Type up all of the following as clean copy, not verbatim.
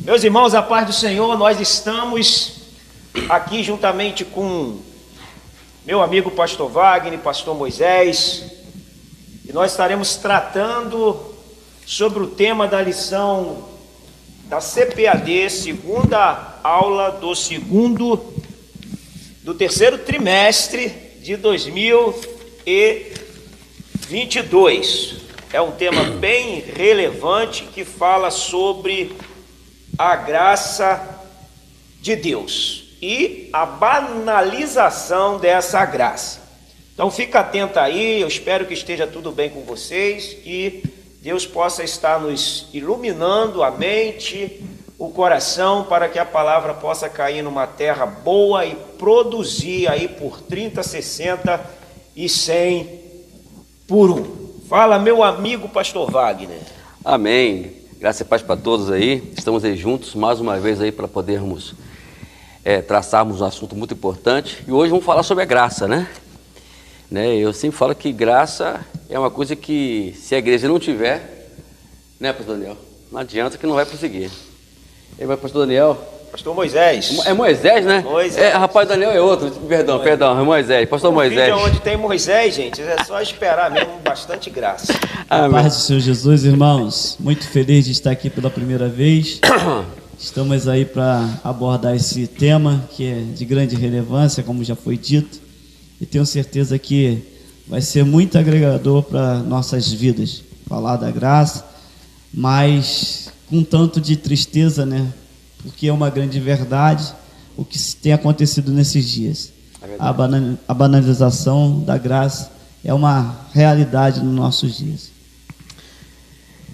Meus irmãos, a paz do Senhor, nós estamos aqui juntamente com meu amigo pastor Wagner, pastor Moisés, e nós estaremos tratando sobre o tema da lição da CPAD, segunda aula do terceiro trimestre de 2022. É um tema bem relevante que fala sobre a graça de Deus e a banalização dessa graça. Então fica atento aí, eu espero que esteja tudo bem com vocês, que Deus possa estar nos iluminando a mente, o coração, para que a palavra possa cair numa terra boa e produzir aí por 30, 60 e 100 por um. Fala, meu amigo pastor Wagner. Amém. Graça e paz para todos aí. Estamos aí juntos mais uma vez aí para podermos traçarmos um assunto muito importante. E hoje vamos falar sobre a graça, né? Eu sempre falo que graça é uma coisa que, se a igreja não tiver, né, pastor Daniel? Não adianta, que não vai prosseguir. E vai, pastor Daniel? Pastor Moisés. É Moisés, né? Moisés. Rapaz, Daniel é outro. Perdão, é Moisés. Pastor Moisés. Onde tem Moisés, gente, é só esperar mesmo, bastante graça. A paz do Senhor Jesus, irmãos. Muito feliz de estar aqui pela primeira vez. Estamos aí para abordar esse tema que é de grande relevância, como já foi dito. E tenho certeza que vai ser muito agregador para nossas vidas. Falar da graça, mas com tanto de tristeza, né? Porque é uma grande verdade o que tem acontecido nesses dias. A banalização da graça é uma realidade nos nossos dias.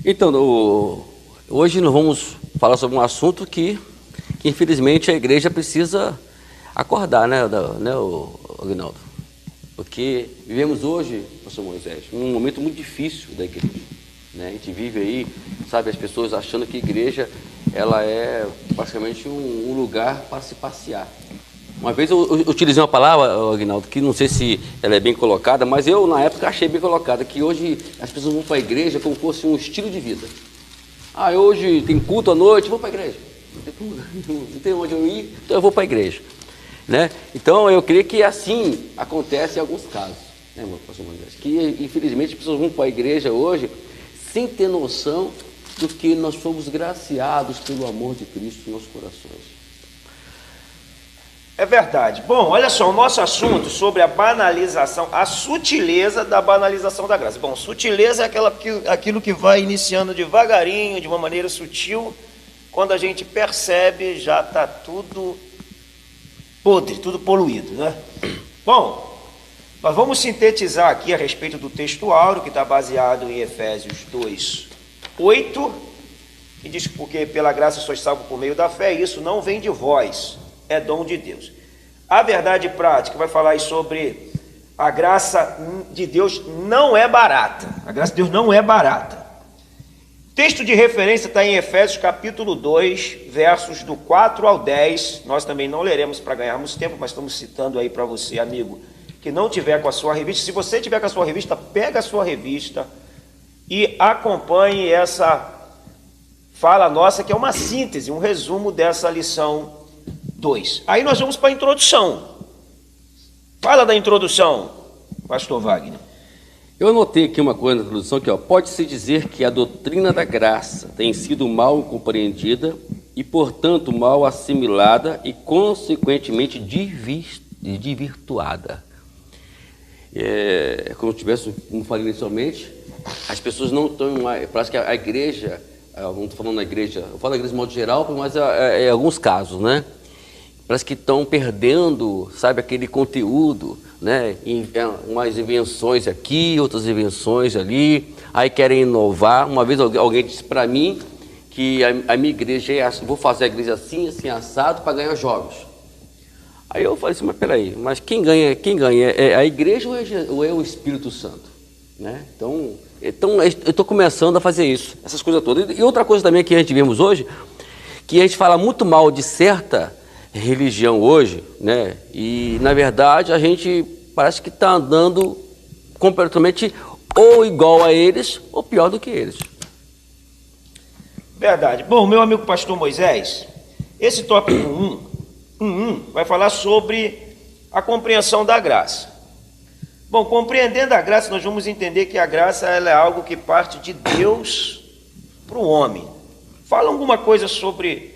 Então, hoje nós vamos falar sobre um assunto que infelizmente a igreja precisa acordar, né, Aguinaldo? Porque vivemos hoje, pastor Moisés, um momento muito difícil da igreja. A gente vive aí, sabe, as pessoas achando que a igreja ela é praticamente um lugar para se passear. Uma vez eu utilizei uma palavra, Aguinaldo, que não sei se ela é bem colocada, mas eu na época achei bem colocada, que hoje as pessoas vão para a igreja como fosse um estilo de vida. Hoje tem culto à noite, vou para a igreja. Não tem onde eu ir, então eu vou para a igreja. Então eu creio que assim acontece em alguns casos, meu pastor Moisés? Que infelizmente as pessoas vão para a igreja hoje sem ter noção do que nós fomos graciados pelo amor de Cristo em nossos corações. É verdade. Bom, olha só, o nosso assunto sobre a banalização, a sutileza da banalização da graça. Bom, sutileza é aquilo que vai iniciando devagarinho, de uma maneira sutil, quando a gente percebe, já está tudo podre, tudo poluído, né? Bom, nós vamos sintetizar aqui a respeito do texto áureo, que está baseado em Efésios 2:8, que diz: porque pela graça sois salvos por meio da fé, e isso não vem de vós, é dom de Deus. A verdade prática vai falar aí sobre a graça de Deus não é barata. A graça de Deus não é barata. Texto de referência está em Efésios capítulo 2, versos do 4 ao 10. Nós também não leremos para ganharmos tempo, mas estamos citando aí para você, amigo, que não tiver com a sua revista. Se você tiver com a sua revista, pega a sua revista e acompanhe essa fala nossa, que é uma síntese, um resumo dessa lição 2. Aí nós vamos para a introdução. Fala da introdução, pastor Wagner. Eu anotei aqui uma coisa na introdução, que pode-se dizer que a doutrina da graça tem sido mal compreendida e, portanto, mal assimilada e, consequentemente, desvirtuada. Como falei inicialmente, as pessoas não estão, parece que a igreja, não estou falando da igreja, eu falo da igreja de modo geral, mas em alguns casos, parece que estão perdendo, sabe, aquele conteúdo, umas invenções aqui, outras invenções ali, aí querem inovar. Uma vez alguém disse para mim que a minha igreja é assim, vou fazer a igreja assim, assim, assado, para ganhar jovens. Aí eu falei assim, mas peraí, mas quem ganha é a igreja ou é o Espírito Santo? Então eu estou começando a fazer isso, essas coisas todas. E outra coisa também que a gente vemos hoje, que a gente fala muito mal de certa religião hoje, e na verdade a gente parece que está andando completamente ou igual a eles ou pior do que eles. Verdade. Bom, meu amigo pastor Moisés, esse tópico 1 vai falar sobre a compreensão da graça. Bom, compreendendo a graça, nós vamos entender que a graça ela é algo que parte de Deus para o homem. Fala alguma coisa sobre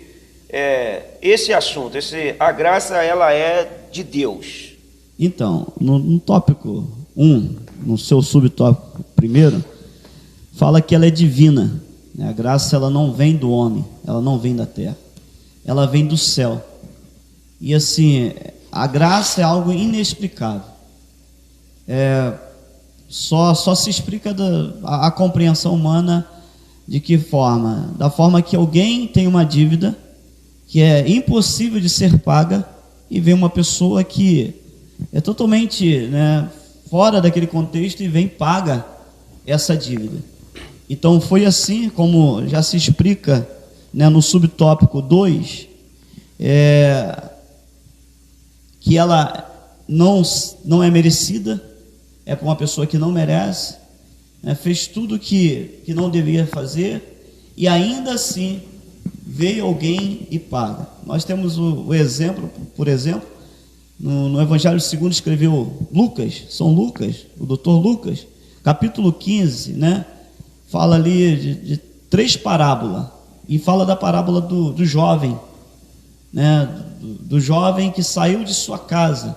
esse assunto. A graça ela é de Deus. Então, no tópico 1, no seu subtópico 1, fala que ela é divina. A graça ela não vem do homem, ela não vem da terra, ela vem do céu. E assim, a graça é algo inexplicável. Só se explica a compreensão humana de que forma? Da forma que alguém tem uma dívida que é impossível de ser paga e vem uma pessoa que é totalmente, né, fora daquele contexto e vem e paga essa dívida. Então foi assim como já se explica, né, no subtópico 2, que ela não é merecida, é para uma pessoa que não merece, né, fez tudo que não deveria fazer e ainda assim veio alguém e paga. Nós temos o exemplo, por exemplo, no Evangelho segundo escreveu Lucas, São Lucas, o doutor Lucas, capítulo 15, né? Fala ali de 3 parábolas, e fala da parábola do jovem, né? Do jovem que saiu de sua casa,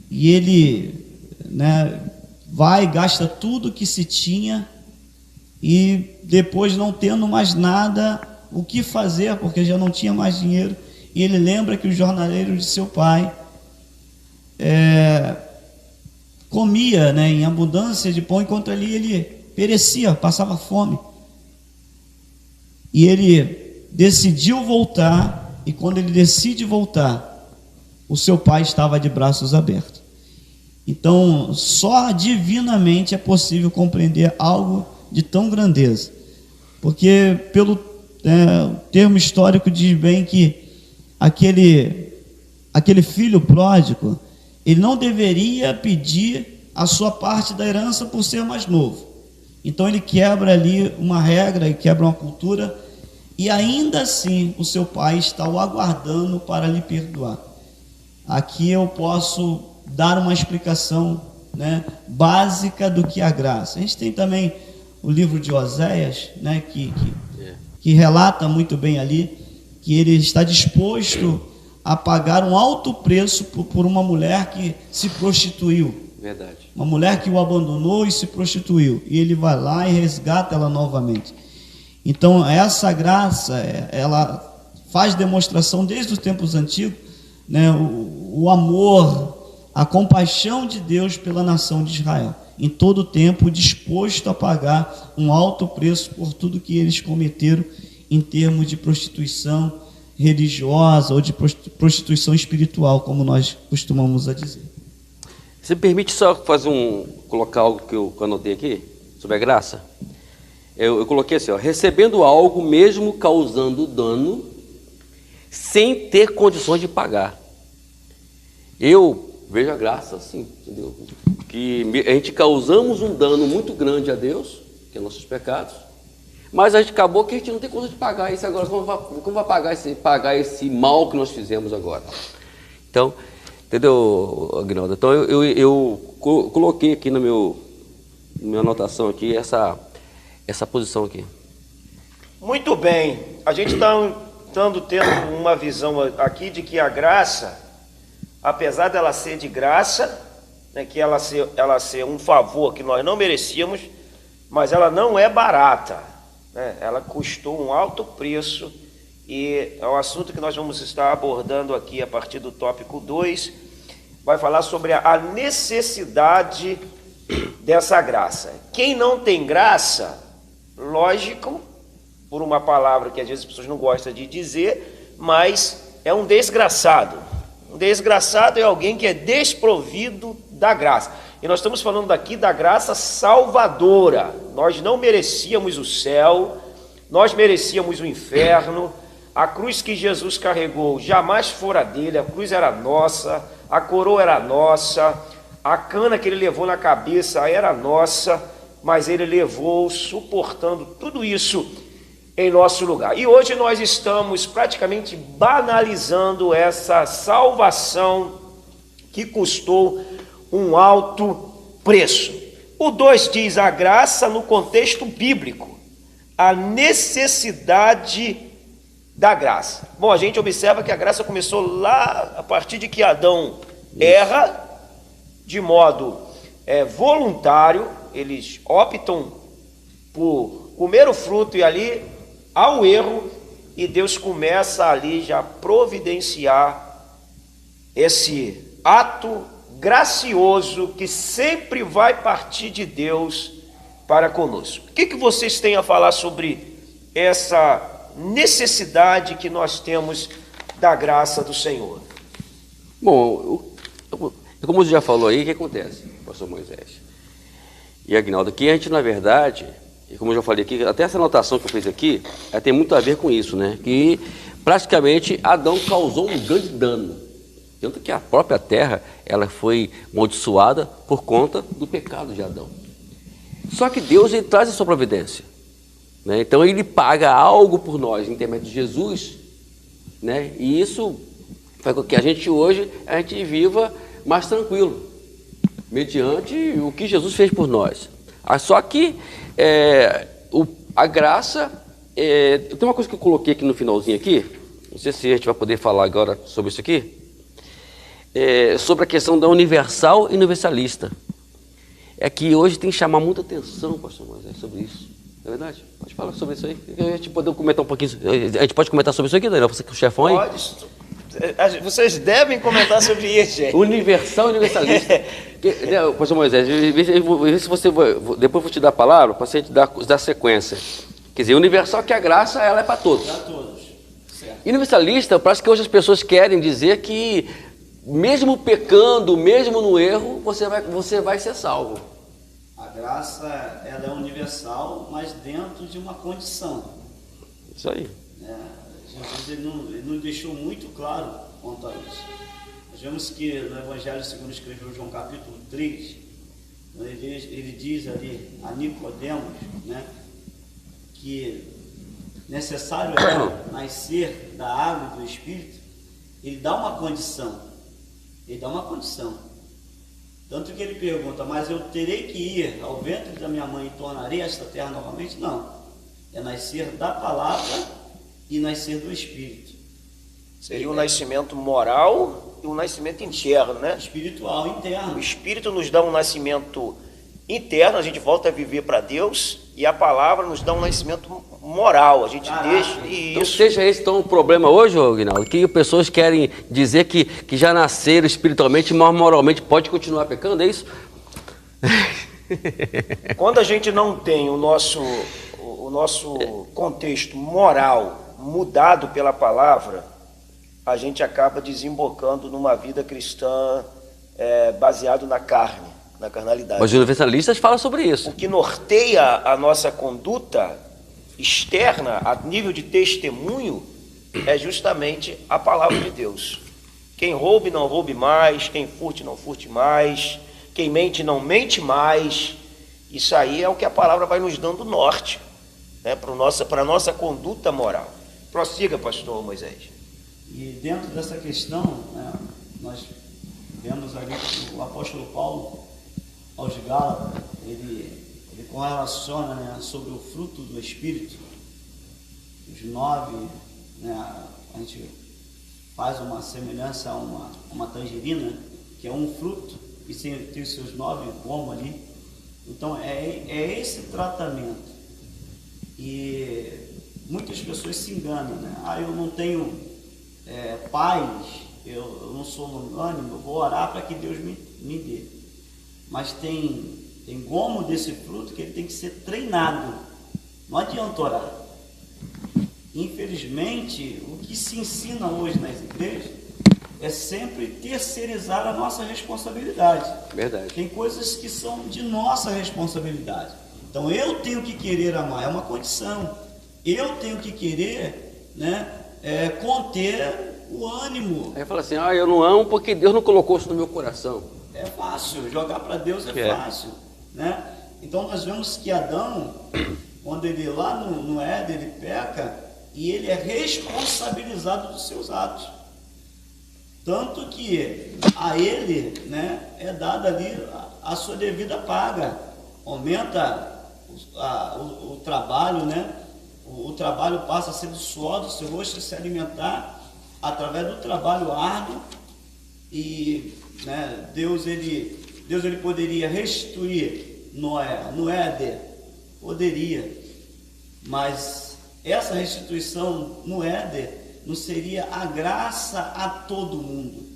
e ele, né, vai e gasta tudo que se tinha, e depois não tendo mais nada, o que fazer, porque já não tinha mais dinheiro, e ele lembra que o jornaleiro de seu pai comia, né, em abundância de pão, enquanto ali ele perecia, passava fome. E ele decidiu voltar, e quando ele decide voltar, o seu pai estava de braços abertos. Então, só divinamente é possível compreender algo de tão grandeza, porque pelo termo histórico diz bem que aquele filho pródigo, ele não deveria pedir a sua parte da herança por ser mais novo. Então ele quebra ali uma regra e quebra uma cultura, e ainda assim o seu pai está o aguardando para lhe perdoar. Aqui eu posso dar uma explicação, né, básica do que é a graça. A gente tem também o livro de Oséias, né, que relata muito bem ali que ele está disposto a pagar um alto preço por uma mulher que se prostituiu. Verdade. Uma mulher que o abandonou e se prostituiu. E ele vai lá e resgata ela novamente. Então, essa graça, ela faz demonstração desde os tempos antigos, né, o amor, a compaixão de Deus pela nação de Israel. Em todo tempo, disposto a pagar um alto preço por tudo que eles cometeram em termos de prostituição religiosa ou de prostituição espiritual, como nós costumamos a dizer. Você me permite só colocar algo que eu anotei aqui, sobre a graça? Eu coloquei assim, recebendo algo mesmo causando dano, sem ter condições de pagar. Eu vejo a graça assim, entendeu? Que a gente causamos um dano muito grande a Deus, que é nossos pecados, mas a gente acabou que a gente não tem condição de pagar isso agora. Como vai pagar esse mal que nós fizemos agora? Então, entendeu, Aguinaldo? Então eu coloquei aqui na minha anotação aqui essa posição aqui. Muito bem. A gente está tendo uma visão aqui de que a graça, apesar dela ser de graça, né, que ela ser um favor que nós não merecíamos, mas ela não é barata, né? Ela custou um alto preço, e é um assunto que nós vamos estar abordando aqui a partir do tópico 2, vai falar sobre a necessidade dessa graça. Quem não tem graça, lógico, por uma palavra que às vezes as pessoas não gostam de dizer, mas é um desgraçado. Um desgraçado é alguém que é desprovido da graça. E nós estamos falando aqui da graça salvadora. Nós não merecíamos o céu, nós merecíamos o inferno. A cruz que Jesus carregou jamais fora dele, a cruz era nossa, a coroa era nossa, a cana que ele levou na cabeça era nossa, mas ele levou suportando tudo isso. em nosso lugar. E hoje nós estamos praticamente banalizando essa salvação que custou um alto preço. O 2 diz a graça no contexto bíblico, a necessidade da graça. Bom, a gente observa que a graça começou lá a partir de que Adão erra de modo voluntário, eles optam por comer o fruto e ali há o erro, e Deus começa ali já a providenciar esse ato gracioso que sempre vai partir de Deus para conosco. O que vocês têm a falar sobre essa necessidade que nós temos da graça do Senhor? Bom, como você já falou aí, o que acontece, pastor Moisés e Aguinaldo? Que a gente, na verdade, e como eu já falei aqui, até essa anotação que eu fiz aqui, ela tem muito a ver com isso, né? Que praticamente Adão causou um grande dano. Tanto que a própria terra, ela foi amaldiçoada por conta do pecado de Adão. Só que Deus, ele traz a sua providência, né? Então ele paga algo por nós, em intermédio de Jesus, né? E isso faz com que a gente hoje, a gente viva mais tranquilo, mediante o que Jesus fez por nós. Só que a graça, tem uma coisa que eu coloquei aqui no finalzinho aqui, não sei se a gente vai poder falar agora sobre isso aqui, sobre a questão da universal e universalista. É que hoje tem que chamar muita atenção, pastor Moisés, sobre isso. Não é verdade? Pode falar sobre isso aí. A gente pode comentar um pouquinho. A gente pode comentar sobre isso aqui, Daniel? Você que é o chefão aí? Pode. Vocês devem comentar sobre isso, gente. Universal e universalista. Pastor Moisés, vê se você... Depois eu vou te dar a palavra para você dar sequência. Quer dizer, universal que a graça, ela é para todos. Para todos. Certo. E universalista, parece que hoje as pessoas querem dizer que mesmo pecando, mesmo no erro, você vai ser salvo. A graça, ela é universal, mas dentro de uma condição. Isso aí. Jesus ele nos deixou muito claro quanto a isso. Nós vemos que no Evangelho segundo escreveu João capítulo 3, ele diz ali a Nicodemos, né, que necessário é nascer da água e do Espírito. Ele dá uma condição. Ele dá uma condição. Tanto que ele pergunta, mas eu terei que ir ao ventre da minha mãe e tornarei esta terra novamente? Não. É nascer da palavra e nascer do Espírito. Seria um nascimento moral e um nascimento interno, né? Espiritual, interno. O Espírito nos dá um nascimento interno, a gente volta a viver para Deus, e a palavra nos dá um nascimento moral, a gente deixa Então isso. seja esse então o problema hoje, Aguinaldo, que pessoas querem dizer que já nasceram espiritualmente, mas moralmente pode continuar pecando, é isso? Quando a gente não tem o nosso contexto moral mudado pela palavra, a gente acaba desembocando numa vida cristã baseado na carne, na carnalidade. Mas os universalistas falam sobre isso. O que norteia a nossa conduta externa, a nível de testemunho, é justamente a palavra de Deus. Quem roube, não roube mais. Quem furte, não furte mais. Quem mente, não mente mais. Isso aí é o que a palavra vai nos dando norte, né, para a nossa conduta moral. Prossiga, pastor Moisés. E dentro dessa questão, né, nós vemos ali o apóstolo Paulo, aos Gálatas, ele correlaciona, né, sobre o fruto do Espírito, os 9, né, a gente faz uma semelhança a uma tangerina, que é um fruto, e tem os seus 9 gomos ali. Então é esse tratamento. E muitas pessoas se enganam, né? Eu não tenho paz, eu não sou longânimo, eu vou orar para que Deus me dê. Mas tem gomo desse fruto que ele tem que ser treinado. Não adianta orar. Infelizmente, o que se ensina hoje nas igrejas é sempre terceirizar a nossa responsabilidade. Verdade. Tem coisas que são de nossa responsabilidade. Então, eu tenho que querer amar, é uma condição. Eu tenho que querer, né, conter o ânimo. Aí fala assim, eu não amo porque Deus não colocou isso no meu coração. É fácil, jogar para Deus é fácil, né? Então nós vemos que Adão, quando ele lá no Éden, ele peca e ele é responsabilizado dos seus atos. Tanto que a ele, né, é dada ali a sua devida paga. Aumenta o trabalho, né? O trabalho passa a ser do suor do seu rosto, se alimentar através do trabalho árduo. E, né, Deus ele poderia restituir Noé no Éden, poderia, mas essa restituição no Éden não seria a graça a todo mundo.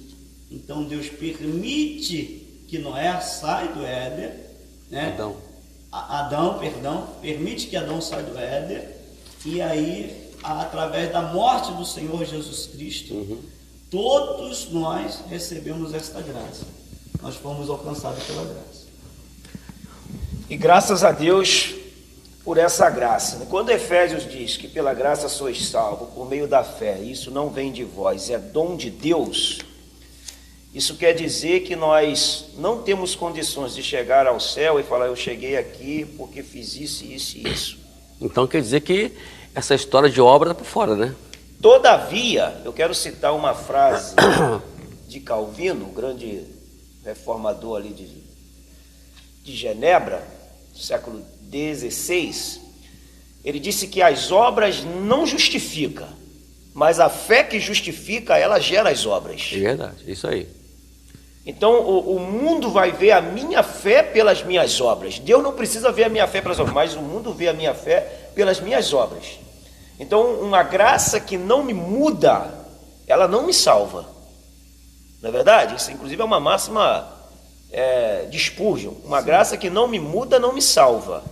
Então Deus permite que Noé saia do Éden, né? Adão, permite que Adão saia do Éden, e aí, através da morte do Senhor Jesus Cristo, todos nós recebemos esta graça. Nós fomos alcançados pela graça. E graças a Deus por essa graça. Quando Efésios diz que pela graça sois salvos por meio da fé, isso não vem de vós, é dom de Deus, isso quer dizer que nós não temos condições de chegar ao céu e falar, eu cheguei aqui porque fiz isso, isso e isso. Então quer dizer que essa história de obra está por fora, né? Todavia, eu quero citar uma frase de Calvino, o grande reformador ali de Genebra, do século XVI. Ele disse que as obras não justificam, mas a fé que justifica, ela gera as obras. É verdade, isso aí. Então o mundo vai ver a minha fé pelas minhas obras. Deus não precisa ver a minha fé pelas obras, mas o mundo vê a minha fé pelas minhas obras. Então uma graça que não me muda, ela não me salva. Não é verdade? Isso inclusive é uma máxima de Spurgeon. Uma graça que não me muda, não me salva.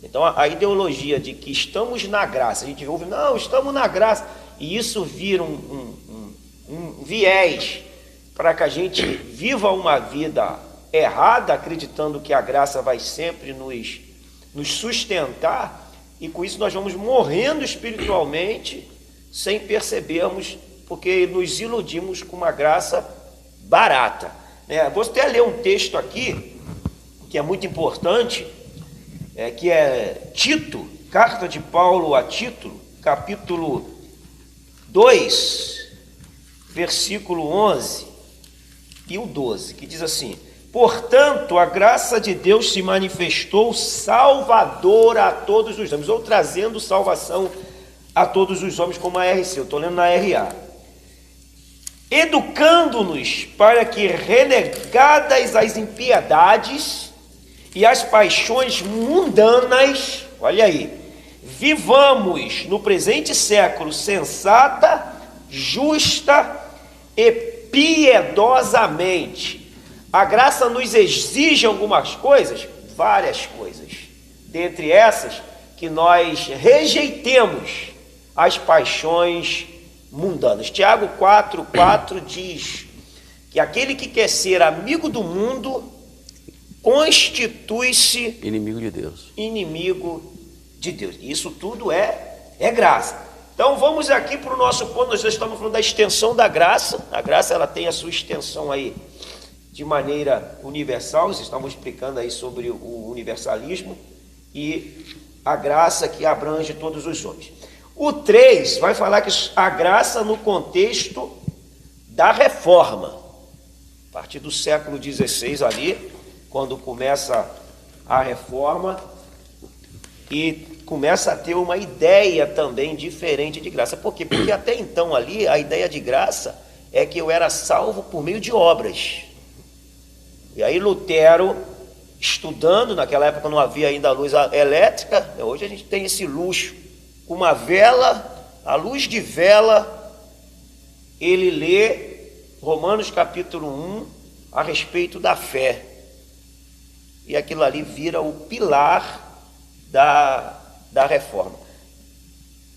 Então a ideologia de que estamos na graça, a gente ouve, não, estamos na graça, e isso vira um viés para que a gente viva uma vida errada, acreditando que a graça vai sempre nos sustentar, e com isso nós vamos morrendo espiritualmente sem percebermos, porque nos iludimos com uma graça barata. Vou até ler um texto aqui, que é muito importante, que é Tito, carta de Paulo a Tito, capítulo 2, versículo 11 e o 12, que diz assim: portanto, a graça de Deus se manifestou salvadora a todos os homens, ou trazendo salvação a todos os homens, como a RC, eu estou lendo na RA, educando-nos para que, renegadas as impiedades e as paixões mundanas, olha aí, vivamos no presente século sensata, justa e piedosamente. A graça nos exige algumas coisas, várias coisas, dentre essas que nós rejeitemos as paixões mundanas. Tiago 4,4 diz que aquele que quer ser amigo do mundo constitui-se inimigo de Deus. Inimigo de Deus. Isso tudo é graça. Então vamos aqui para o nosso ponto. Nós já estamos falando da extensão da graça. A graça ela tem a sua extensão aí de maneira universal. Nós estamos explicando aí sobre o universalismo e a graça que abrange todos os homens. O 3 vai falar que a graça no contexto da reforma, a partir do século XVI ali, quando começa a reforma e começa a ter uma ideia também diferente de graça. Por quê? Porque até então ali a ideia de graça é que eu era salvo por meio de obras. E aí Lutero, estudando, naquela época não havia ainda a luz elétrica, hoje a gente tem esse luxo, com uma vela, a luz de vela, ele lê Romanos capítulo 1 a respeito da fé. E aquilo ali vira o pilar da reforma.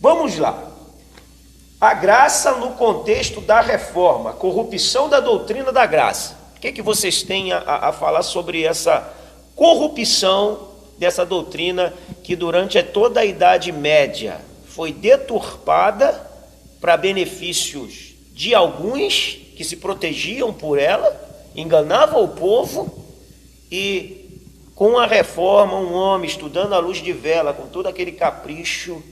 Vamos lá. A graça no contexto da reforma, corrupção da doutrina da graça. O que vocês têm a falar sobre essa corrupção dessa doutrina que durante toda a Idade Média foi deturpada para benefícios de alguns que se protegiam por ela, enganavam o povo e com a reforma, um homem estudando à luz de vela, com todo aquele capricho,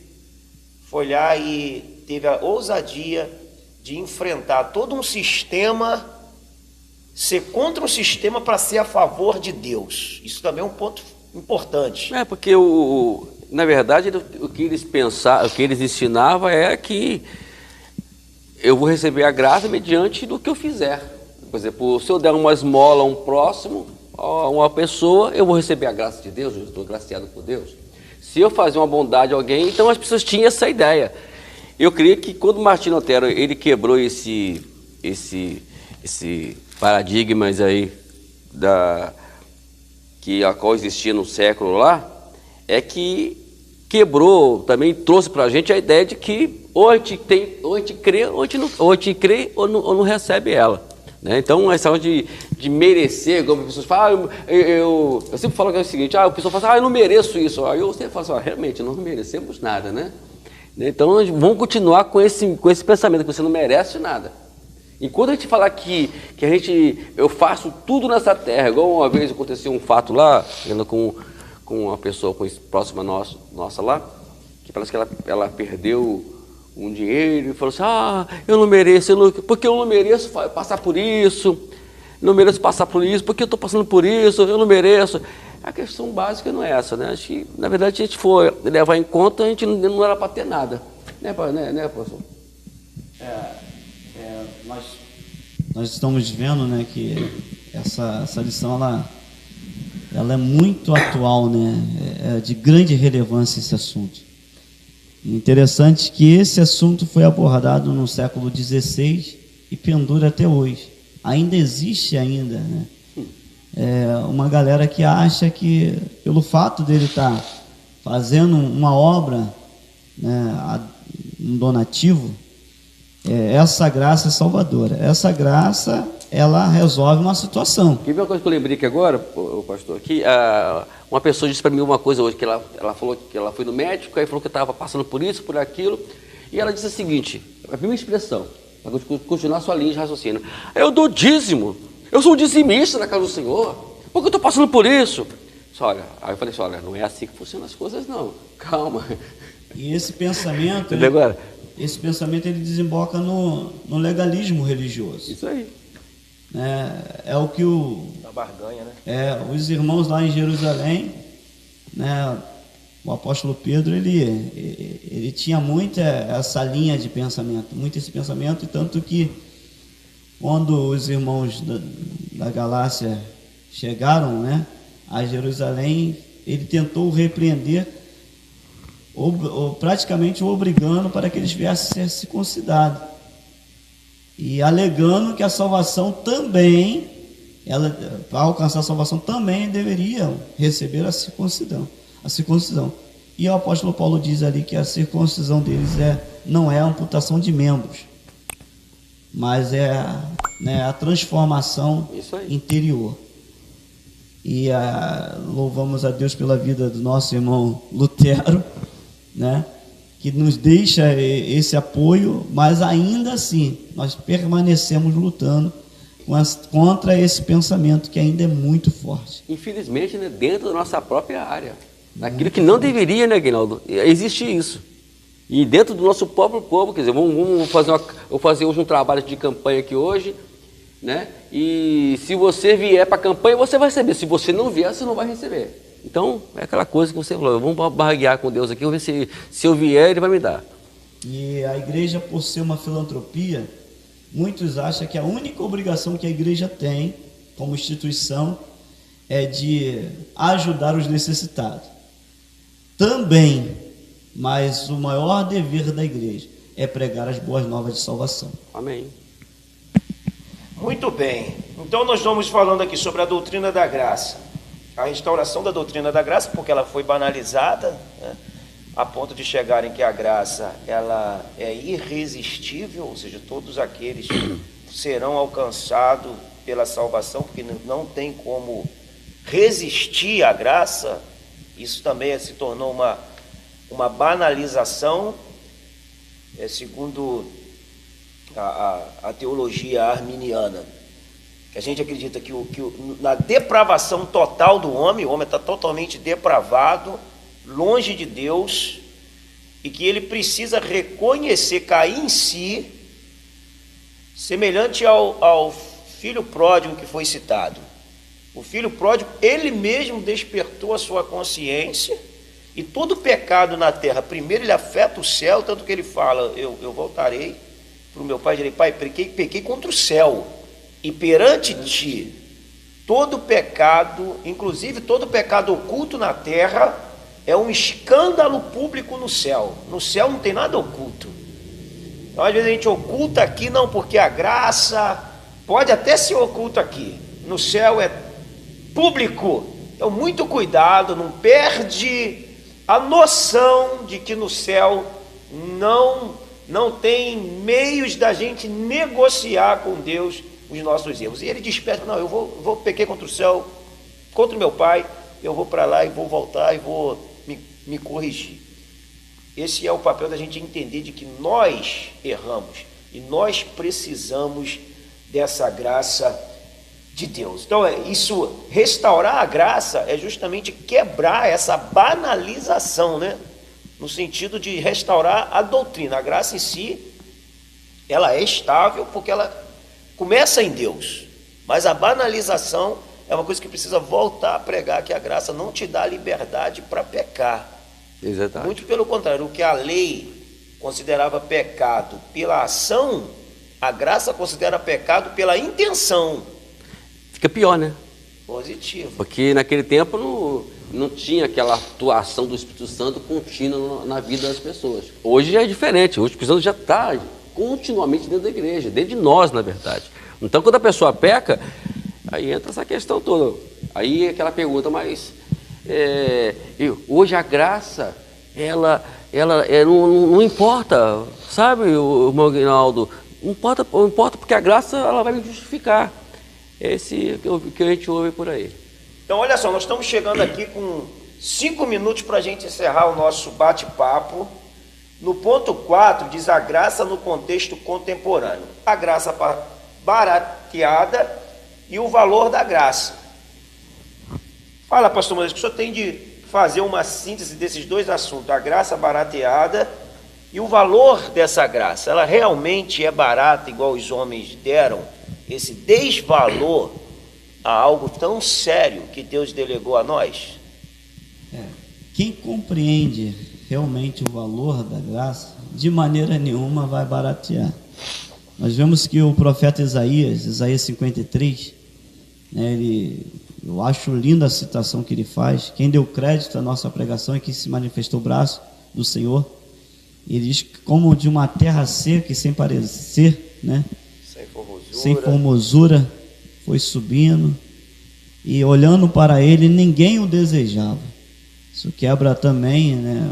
foi lá e teve a ousadia de enfrentar todo um sistema, ser contra um sistema para ser a favor de Deus. Isso também é um ponto importante. Porque na verdade o que eles pensavam, o que eles ensinavam é que eu vou receber a graça mediante do que eu fizer. Por exemplo, se eu der uma esmola a um próximo, a uma pessoa, eu vou receber a graça de Deus, eu estou graciado por Deus. Se eu fazer uma bondade a alguém, então as pessoas tinham essa ideia. Eu creio que quando Martinho Lutero ele quebrou esse paradigmas aí a qual existia no século lá, é que quebrou, também trouxe para a gente a ideia de que ou a gente crê ou não recebe ela. Né? Então, essa hora de merecer, como as pessoas falam, eu sempre falo que é o seguinte, a pessoa fala assim, eu não mereço isso. Aí eu sempre falo assim, realmente, nós não merecemos nada, né? Então, vamos continuar com esse pensamento, que você não merece nada. Enquanto a gente falar que eu faço tudo nessa terra, igual uma vez aconteceu um fato lá, com uma pessoa próxima nossa lá, que parece que ela perdeu um dinheiro e falou assim, eu não mereço, porque eu não mereço passar por isso, não mereço passar por isso, porque eu estou passando por isso, eu não mereço. A questão básica não é essa, né? Acho que, na verdade, se a gente for levar em conta, a gente não era para ter nada, né, professor? Nós estamos vendo, né, que essa lição ela é muito atual, né? É de grande relevância esse assunto. Interessante que esse assunto foi abordado no século XVI e pendura até hoje. Ainda existe né? Uma galera que acha que pelo fato dele estar fazendo uma obra, né, um donativo, essa graça é salvadora. Essa graça, ela resolve uma situação. Quer ver uma coisa que eu lembrei aqui agora, pastor? Que uma pessoa disse para mim uma coisa hoje, que ela falou que ela foi no médico, aí falou que estava passando por isso, por aquilo, e ela disse o seguinte, a primeira expressão, para continuar a sua linha de raciocínio, eu dou dízimo, eu sou um dizimista na casa do Senhor, porque eu estou passando por isso. Aí eu falei assim, olha, não é assim que funcionam as coisas não, calma. E esse pensamento... agora? Esse pensamento ele desemboca no legalismo religioso. Isso aí. É o que a barganha, né? Os irmãos lá em Jerusalém, né, o apóstolo Pedro, ele tinha muito essa linha de pensamento, muito esse pensamento, e tanto que quando os irmãos da Galácia chegaram, né, a Jerusalém, ele tentou repreender, praticamente o obrigando para que eles viessem a ser circuncidados, e alegando que a salvação também, para alcançar a salvação também deveriam receber a circuncisão. E o apóstolo Paulo diz ali que a circuncisão deles não é a amputação de membros, mas a transformação interior. E louvamos a Deus pela vida do nosso irmão Lutero, né, que nos deixa esse apoio, mas ainda assim nós permanecemos lutando contra esse pensamento que ainda é muito forte. Infelizmente, né, dentro da nossa própria área, naquilo que não deveria, né, Guinaldo? Existe isso. E dentro do nosso próprio povo, quer dizer, vou fazer hoje um trabalho de campanha aqui hoje, né? E se você vier para a campanha, você vai receber. Se você não vier, você não vai receber. Então, é aquela coisa que você falou, vamos barganhar com Deus aqui, vamos ver se eu vier, Ele vai me dar. E a igreja, por ser uma filantropia, muitos acham que a única obrigação que a igreja tem, como instituição, é de ajudar os necessitados. Também, mas o maior dever da igreja é pregar as boas novas de salvação. Amém. Muito bem. Então, nós vamos falando aqui sobre a doutrina da graça. A restauração da doutrina da graça, porque ela foi banalizada, né, a ponto de chegarem que a graça ela é irresistível, ou seja, todos aqueles serão alcançados pela salvação, porque não tem como resistir à graça. Isso também se tornou uma banalização, segundo a teologia arminiana. que a gente acredita que, na depravação total do homem, o homem está totalmente depravado, longe de Deus, e que ele precisa reconhecer, cair em si, semelhante ao filho pródigo que foi citado. O filho pródigo, ele mesmo despertou a sua consciência, e todo pecado na terra, primeiro ele afeta o céu, tanto que ele fala, eu voltarei para o meu pai e direi, pai, pequei contra o céu, e perante ti, todo pecado, inclusive todo pecado oculto na terra, é um escândalo público no céu. No céu não tem nada oculto. Então, às vezes a gente oculta aqui, não, porque a graça pode até ser oculto aqui. No céu é público. Então, muito cuidado, não perde a noção de que no céu não tem meios da gente negociar com Deus os nossos erros. E ele desperta, não, eu vou pequei contra o céu, contra o meu pai, eu vou para lá e vou voltar e vou me corrigir. Esse é o papel da gente entender de que nós erramos e nós precisamos dessa graça de Deus. Então, restaurar a graça é justamente quebrar essa banalização, né? No sentido de restaurar a doutrina. A graça em si, ela é estável porque ela começa em Deus, mas a banalização é uma coisa que precisa voltar a pregar, que a graça não te dá liberdade para pecar. Exatamente. Muito pelo contrário, o que a lei considerava pecado pela ação, a graça considera pecado pela intenção. Fica pior, né? Positivo. Porque naquele tempo não tinha aquela atuação do Espírito Santo contínua na vida das pessoas. Hoje é diferente, hoje o Espírito Santo já está continuamente dentro da igreja, dentro de nós, na verdade. Então, quando a pessoa peca, aí entra essa questão toda. Aí aquela pergunta, mas hoje a graça, ela não importa, sabe, o irmão Aguinaldo? Não importa porque a graça ela vai me justificar. Esse que a gente ouve por aí. Então, olha só, nós estamos chegando aqui com 5 minutos para a gente encerrar o nosso bate-papo. No ponto 4, diz a graça no contexto contemporâneo. A graça barateada e o valor da graça. Fala, pastor Moisés, que o senhor tem de fazer uma síntese desses dois assuntos, a graça barateada e o valor dessa graça. Ela realmente é barata, igual os homens deram esse desvalor a algo tão sério que Deus delegou a nós? Quem compreende realmente o valor da graça, de maneira nenhuma vai baratear. Nós vemos que o profeta Isaías 53, né, eu acho linda a citação que ele faz. Quem deu crédito à nossa pregação é que se manifestou o braço do Senhor. Ele diz que como de uma terra seca e sem parecer, né, sem formosura, foi subindo, e olhando para ele, ninguém o desejava. Isso quebra também, né,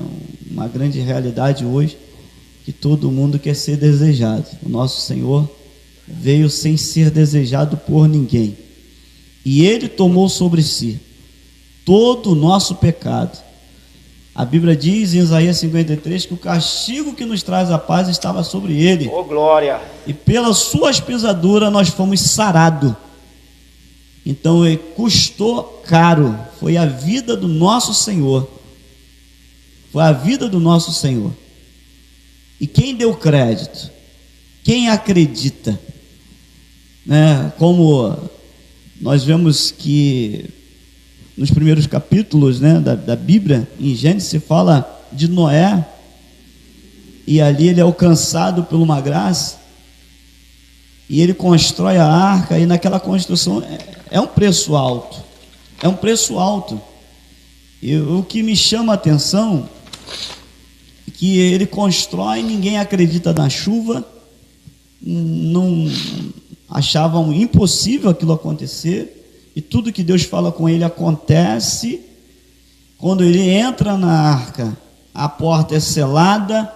uma grande realidade hoje, que todo mundo quer ser desejado. O nosso Senhor veio sem ser desejado por ninguém, e ele tomou sobre si todo o nosso pecado. A Bíblia diz em Isaías 53 que o castigo que nos traz a paz estava sobre ele. Oh, glória! E pelas suas pisaduras nós fomos sarados. Então ele custou caro. Foi a vida do nosso Senhor. Foi a vida do nosso Senhor. E quem deu crédito? Quem acredita? Né? Como nós vemos que nos primeiros capítulos, né, da Bíblia, em Gênesis, se fala de Noé, e ali ele é alcançado por uma graça, e ele constrói a arca, e naquela construção é um preço alto, e o que me chama a atenção é que ele constrói, ninguém acredita na chuva, não achavam impossível aquilo acontecer, e tudo que Deus fala com ele acontece. Quando ele entra na arca, a porta é selada,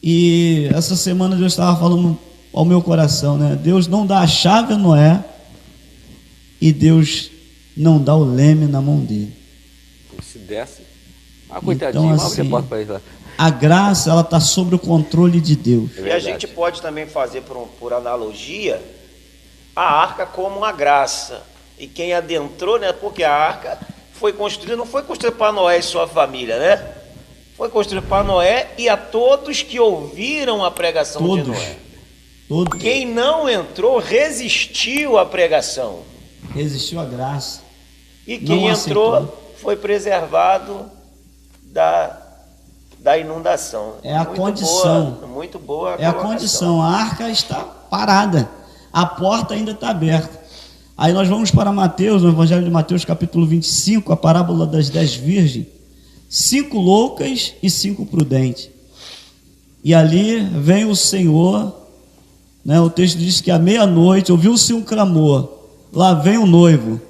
e essa semana Deus estava falando ao meu coração, né? Deus não dá a chave a Noé, e Deus não dá o leme na mão dele. Se desse, coitadinho, então, assim, a graça, ela está sob o controle de Deus. E a gente pode também fazer por analogia a arca como uma graça. E quem adentrou, né? Porque a arca foi construída, não foi construída para Noé e sua família, né? Foi construída para Noé e a todos que ouviram a pregação de Noé. Todos. Quem não entrou resistiu à pregação. Resistiu à graça. E quem entrou foi preservado da inundação. É a condição. Muito boa. É a condição. A arca está parada. A porta ainda está aberta. Aí nós vamos para Mateus, no Evangelho de Mateus, capítulo 25, a parábola das 10 virgens. 5 loucas e 5 prudentes. E ali vem o Senhor, né? O texto diz que à meia-noite ouviu-se um clamor. Lá vem o noivo.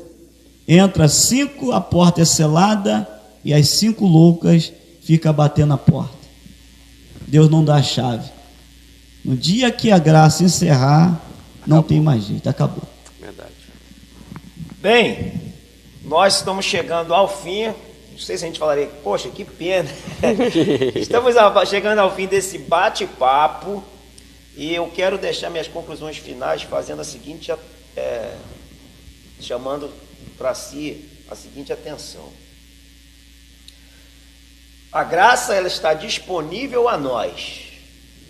Entra 5, a porta é selada e as 5 loucas ficam batendo a porta. Deus não dá a chave. No dia que a graça encerrar, não tem mais jeito, acabou. Verdade. Bem, nós estamos chegando ao fim. Não sei se a gente falaria, poxa, que pena. Estamos chegando ao fim desse bate-papo e eu quero deixar minhas conclusões finais fazendo a seguinte, chamando para si a seguinte atenção. A graça, ela está disponível a nós,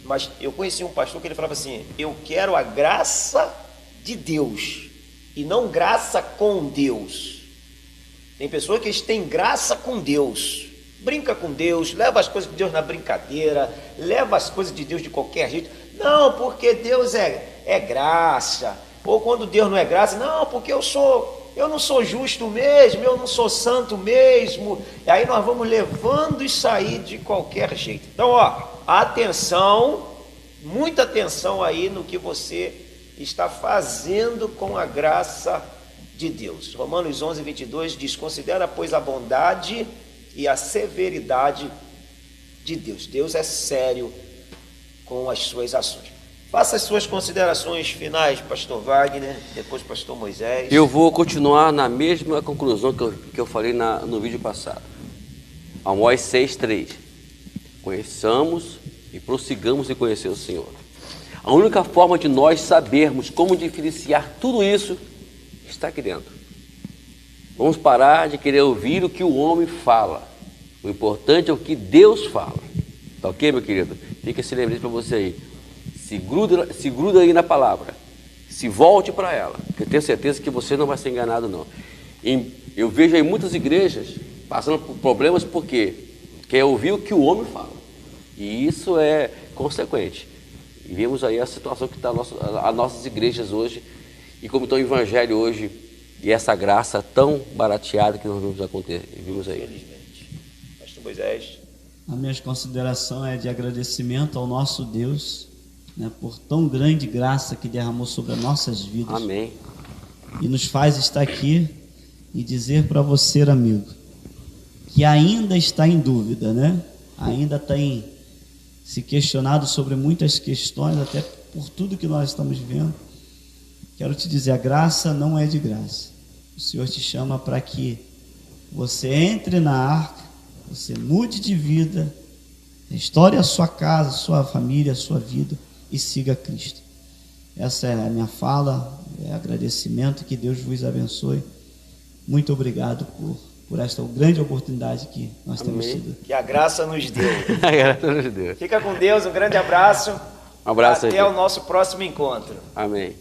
mas eu conheci um pastor que ele falava assim, eu quero a graça de Deus e não graça com Deus. Tem pessoas que têm graça com Deus, brinca com Deus, leva as coisas de Deus na brincadeira, leva as coisas de Deus de qualquer jeito. Não, porque Deus é graça. Ou quando Deus não é graça, não, porque eu não sou justo mesmo, eu não sou santo mesmo. E aí nós vamos levando isso aí de qualquer jeito. Então, atenção, muita atenção aí no que você está fazendo com a graça de Deus. Romanos 11, 22 diz, considera, pois, a bondade e a severidade de Deus. Deus é sério com as suas ações. Faça as suas considerações finais, pastor Wagner, depois pastor Moisés. Eu vou continuar na mesma conclusão que eu falei no vídeo passado. Amós 6:3. Conheçamos e prossigamos em conhecer o Senhor. A única forma de nós sabermos como diferenciar tudo isso está aqui dentro. Vamos parar de querer ouvir o que o homem fala. O importante é o que Deus fala. Tá ok, meu querido? Fica esse lembrete para você aí. Se gruda aí na palavra. Se volte para ela. Porque eu tenho certeza que você não vai ser enganado, não. Eu vejo aí muitas igrejas passando por problemas porque quer ouvir o que o homem fala. E isso é consequente. E vemos aí a situação que está as nossas igrejas hoje. E como está o evangelho hoje. E essa graça tão barateada que nós vimos acontecer. Vimos aí. Felizmente. Pastor Moisés. A minha consideração é de agradecimento ao nosso Deus, né, por tão grande graça que derramou sobre as nossas vidas. Amém. E nos faz estar aqui e dizer para você, amigo, que ainda está em dúvida, né? Ainda tem se questionado sobre muitas questões, até por tudo que nós estamos vendo. Quero te dizer, a graça não é de graça. O Senhor te chama para que você entre na arca, você mude de vida, restaure a sua casa, a sua família, a sua vida e siga Cristo. Essa é a minha fala, é agradecimento, que Deus vos abençoe. Muito obrigado por esta grande oportunidade que nós temos tido. Que a graça nos deu. A graça nos deu. Fica com Deus, um grande abraço. Um abraço. Até o nosso próximo encontro. Amém.